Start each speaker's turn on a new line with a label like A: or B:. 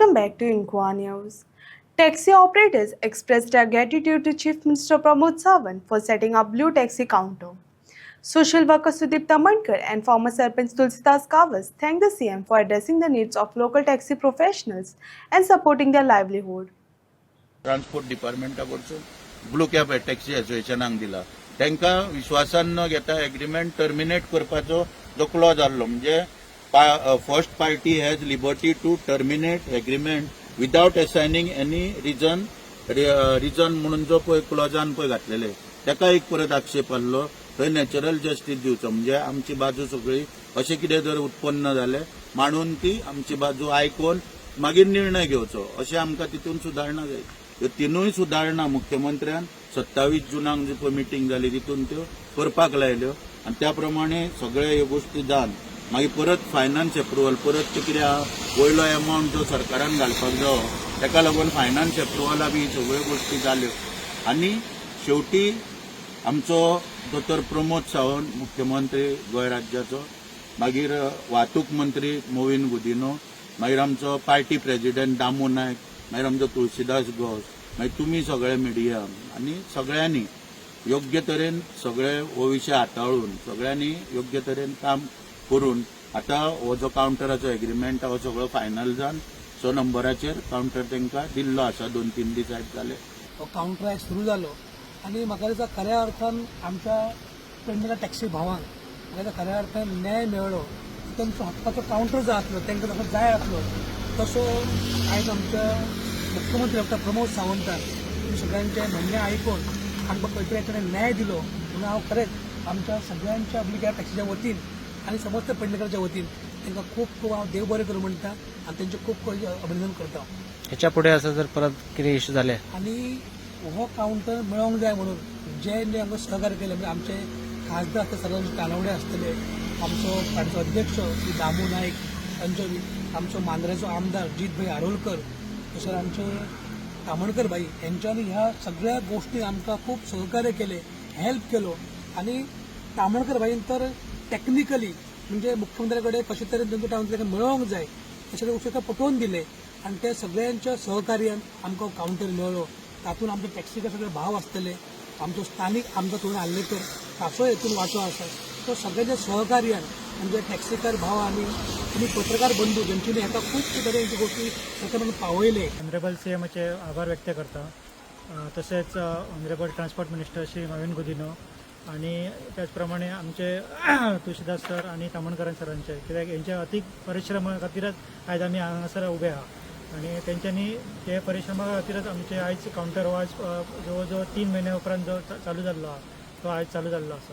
A: Welcome back to Inqua News. Taxi operators expressed their gratitude to Chief Minister Pramod Sawant for setting up Blue Taxi Counter. Social worker Sudip Tamankar and former Sarpanch Tulsidas Kawas thanked the CM for addressing the needs of local taxi professionals and supporting their livelihood.
B: Transport डिपार्टमेंटाकडसून blue cab taxi एसोसिएशनाक दिला. तांकां विश्वासान न घेता agreement terminate करपाचो जो clause आसलो म्हणजे first party has liberty to terminate agreement without assigning any reason म्हणून जो पळय क्लॉजान पळय घातलेले ताका एक परत आक्षेप आसलो. थंय नॅचरल जस्टीस दिवचो म्हणजे आमची बाजू सगळी अशें कितें जर उत्पन्न जालें मांडून ती आमची बाजू आयकून मागीर निर्णय घेवचो अशें आमकां तितून सुदारणा जाय. ह्यो तिनूय सुदारणा मुख्यमंत्र्यान 27 जुनाक जी पळय मिटींग जाली तितून त्यो करपाक लायल्यो आनी त्या प्रमाणे सगळे ह्यो गोश्टी जावन मागीर परत फायनान्स एप्रुवल परत ते कितें आहा वयलो एमावंट जो सरकारान घालपाक जावो ताका लागून फायनान्स एप्रुवला बी सगळ्यो गोश्टी जाल्यो आनी शेवटी आमचो दोतोर प्रमोद सावंत मुख्यमंत्री गोंय राज्याचो मागीर वाहतूक मंत्री मोविन गुदिनो मागीर आमचो पार्टी प्रेसिडेंट दामू नायक मागीर आमचो तुळशीदास घोष मागीर तुमी सगळे मिडिया आनी सगळ्यांनी योग्य तरेन सगळे हो विशय हाताळून सगळ्यांनी योग्य तरेन काम करून आतां हो जो कावंटराचो एग्रीमेंट हो सगळो फायनल जावन 6 नंबराचेर कावंटर तांकां दिल्लो आसा. 2-3 दीस आयज जाले
C: तो कावंटर आयज सुरू जालो आनी म्हाका दिसता खऱ्या अर्थान आमच्या पेडणेच्या टॅक्सी भावांक म्हाका दिसता खऱ्या अर्थान न्याय मेळ्ळो. तांचो हक्काचो कावंटर जो आसलो तांकां तसो जाय आसलो तसो आयज आमच्या मुख्यमंत्री डॉक्टर प्रमोद सावंतान सगळ्यांचे म्हणणे आयकून आमकां खंय तरी ताणें न्याय दिलो म्हणून हांव खरेंच आमच्या सगळ्यांच्या ब्लू टॅक्सीच्या वतीन आनी समस्त पेडणेकरांच्या वतीन तांकां खूब खूब हांव देव बरें करूं म्हणटा आनी तांचें खूब खूब अभिनंदन करता.
D: ह्याच्या पुढे असं जर परत कितें इश्यू जाले
C: आनी हो कावंटर मेळोंक जाय म्हणून जे आमकां सहकार्य केले म्हणजे आमचे खासदार आसता सर्वांचे कानवडे आसतले आमचो पार्टीचो अध्यक्ष श्री दामू नायक तांचो आमचो मांद्रेचो आमदार जीत भाई आरोलकर तशेंच आमचे तामणकर बाई हेंच्यांनी ह्या सगळ्या गोश्टी आमकां खूब सहकार्य केले हेल्प केलो आनी तामणकर बाईन तर टॅक्निकली म्हणजे मुख्यमंत्र्या कडेन कशे तरेन तांचो तांकां मेळोंक जाय तशें गोश्टी पटोवन दिले आनी ते सगळ्यांच्या सहकार्यान आमकां कावंटर मेळ्ळो. तातूंत आमचे टॅक्सीचे सगळे भाव आसतले आमचो स्थानीक आमचो थोडे आल्लेकर ताचो हेतून वांटो आसा तो सगळ्यांच्या सहकार्यान म्हणजे टॅक्सीकार भाव आनी तुमी पत्रकार बंधू जेंच्यांनी हेका खूब तरेची गोश्टी सरकारान पावयले.
E: ऑनरेबल सीएमचे आभार व्यक्त करता. तसेच honourable transport minister Shri मोविन Gudino आणि त्याचप्रमाणे आमचे तुळशीदास सर आणि तामणकर सरांचे कित्याक हेंच्या अतीक परिश्रमा खातीरच आयज आमी हांगासर उबे आहा आणि तेंच्यांनी ते परिश्रमा खातीरच आमचे आयज कावंटर हो आज जवळ जवळ 3 म्हयने उपरांत जो चालू जाल्लो आहा तो आयज चालू जाल्लो आसा.